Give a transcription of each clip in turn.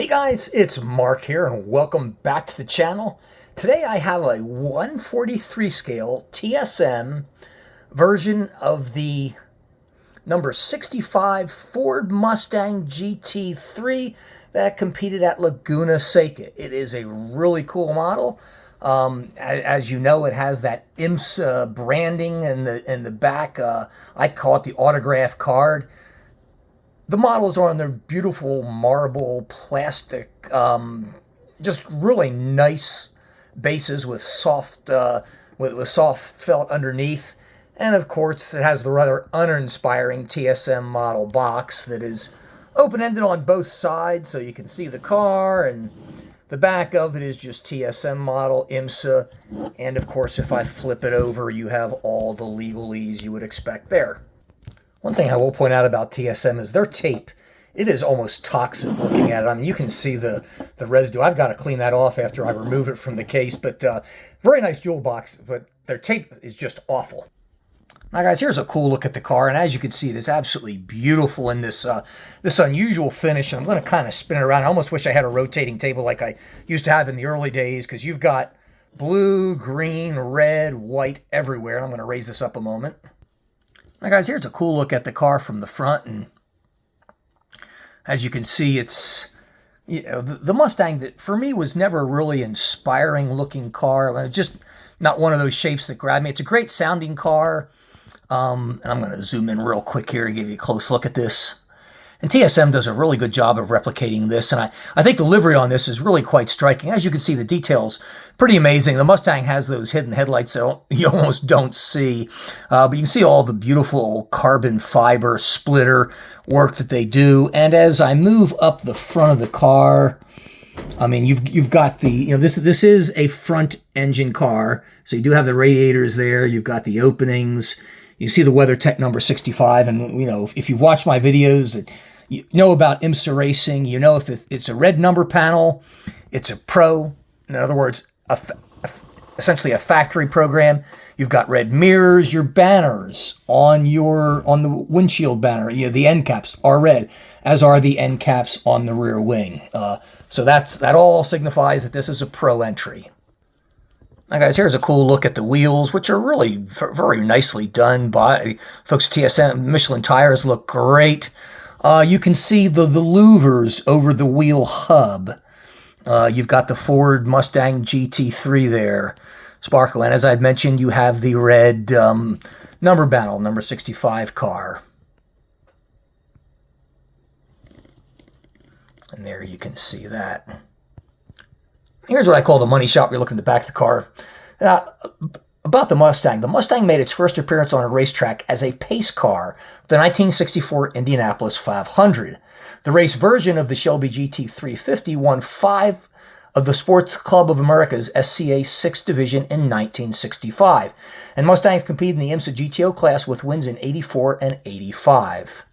Hey guys, it's Mark here and welcome back to the channel. Today I have a 143 scale TSM version of the number 65 Ford Mustang GT3 that competed at Laguna Seca. It is a really cool model. As you know, it has that IMSA branding in the back. I call it the autograph card. The models are on their beautiful marble plastic, just really nice bases with soft felt underneath. And of course, it has the rather uninspiring TSM model box that is open-ended on both sides, so you can see the car, and the back of it is just TSM model, IMSA, and of course, if I flip it over, you have all the legalese you would expect there. One thing I will point out about TSM is their tape. It is almost toxic looking at it. I mean, you can see the residue. I've got to clean that off after I remove it from the case, but very nice jewel box, but their tape is just awful. Now, guys, here's a cool look at the car, and as you can see, it is absolutely beautiful in this this unusual finish. And I'm going to kind of spin it around. I almost wish I had a rotating table like I used to have in the early days, because you've got blue, green, red, white everywhere. I'm going to raise this up a moment. Now, guys, here's a cool look at the car from the front, and as you can see, it's, you know, the Mustang that for me was never a really inspiring looking car. It's just not one of those shapes that grabbed me. It's a great sounding car, and I'm going to zoom in real quick here and give you a close look at this. And TSM does a really good job of replicating this, and I think the livery on this is really quite striking. As you can see, the details pretty amazing. The Mustang has those hidden headlights that you almost don't see, but you can see all the beautiful carbon fiber splitter work that they do. And as I move up the front of the car, I mean, you've got the, you know, this is a front engine car, so you do have the radiators there. You've got the openings. You see the WeatherTech number 65, and you know, if you've watched my videos, you know about IMSA racing. You know if it's a red number panel, it's a pro. In other words, essentially a factory program. You've got red mirrors. Your banners on the windshield banner, you know, the end caps are red, as are the end caps on the rear wing. So that all signifies that this is a pro entry. Now, guys, here's a cool look at the wheels, which are really very nicely done by folks at TSM. Michelin tires look great. You can see the louvers over the wheel hub. You've got the Ford Mustang GT3 there, sparkle. And as I'd mentioned, you have the red number panel, number 65 car. And there you can see that. Here's what I call the money shot. We look in the back of the car. About the Mustang. The Mustang made its first appearance on a racetrack as a pace car, the 1964 Indianapolis 500. The race version of the Shelby GT350 won 5 of the Sports Club of America's SCA 6th Division in 1965. And Mustangs competed in the IMSA GTO class with wins in 84 and 85.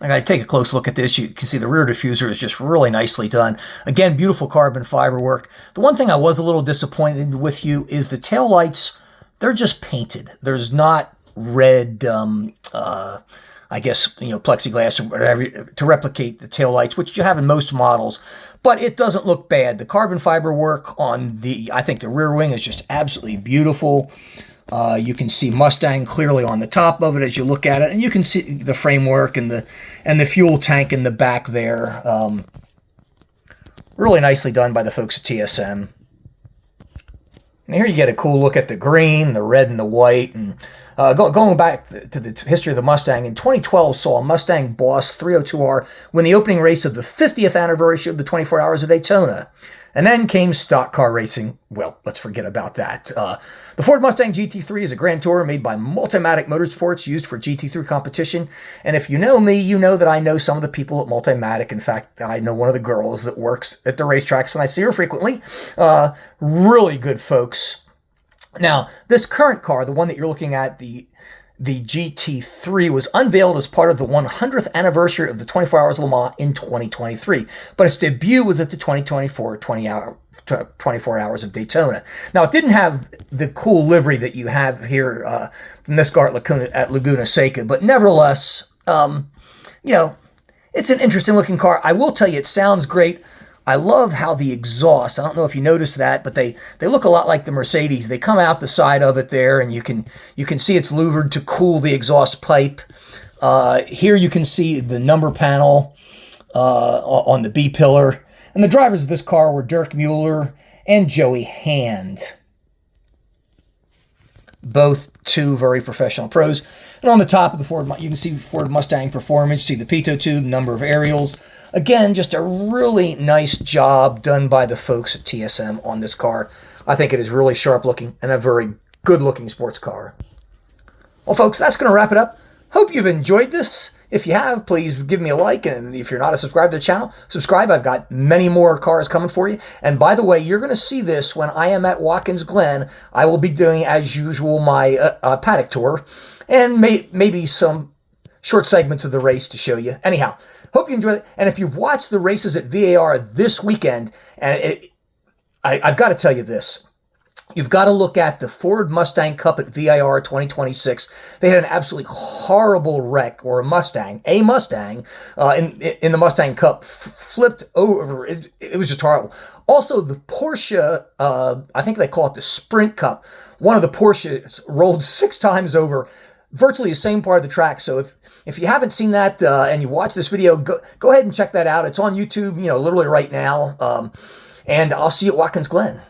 I gotta take a close look at this. You can see the rear diffuser is just really nicely done. Again, beautiful carbon fiber work. The one thing I was a little disappointed with you is the taillights. They're just painted. There's not red, I guess, you know, plexiglass or whatever to replicate the taillights, which you have in most models. But it doesn't look bad. The carbon fiber work on I think the rear wing is just absolutely beautiful. You can see Mustang clearly on the top of it as you look at it, and you can see the framework and the fuel tank in the back there. Really nicely done by the folks at TSM. And here you get a cool look at the green, the red, and the white. And going back to the history of the Mustang, in 2012 saw a Mustang Boss 302R win the opening race of the 50th anniversary of the 24 Hours of Daytona. And then came stock car racing. Well, let's forget about that. The Ford Mustang GT3 is a Grand Tourer made by Multimatic Motorsports, used for GT3 competition. And if you know me, you know that I know some of the people at Multimatic. In fact, I know one of the girls that works at the racetracks, and I see her frequently. Really good folks. Now, this current car, the one that you're looking at, the GT3, was unveiled as part of the 100th anniversary of the 24 Hours of Le Mans in 2023, but its debut was at the 2024 24 Hours of Daytona. Now, it didn't have the cool livery that you have here from this car at Laguna Seca, but nevertheless, you know, It's an interesting looking car. I will tell you, it sounds great. I love how the exhaust, I don't know if you noticed that, but they look a lot like the Mercedes. They come out the side of it there, and you can see it's louvered to cool the exhaust pipe. Here you can see the number panel on the B-pillar. And the drivers of this car were Dirk Mueller and Joey Hand. Both two very professional pros. And on the top of the Ford, you can see Ford Mustang Performance, see the pitot tube, number of aerials. Again, just a really nice job done by the folks at TSM on this car. I think it is really sharp looking and a very good looking sports car. Well, folks, that's going to wrap it up. Hope you've enjoyed this. If you have, please give me a like, and if you're not a subscriber to the channel, subscribe. I've got many more cars coming for you. And by the way, you're going to see this when I am at Watkins Glen. I will be doing, as usual, my paddock tour, and maybe some short segments of the race to show you. Anyhow, hope you enjoyed it. And if you've watched the races at VAR this weekend, and I've got to tell you this. You've got to look at the Ford Mustang Cup at VIR 2026. They had an absolutely horrible wreck, or a Mustang in the Mustang Cup, flipped over. It was just horrible. Also, the Porsche, I think they call it the Sprint Cup, one of the Porsches rolled 6 times over virtually the same part of the track. So if you haven't seen that and you watch this video, go ahead and check that out. It's on YouTube, literally right now. And I'll see you at Watkins Glen.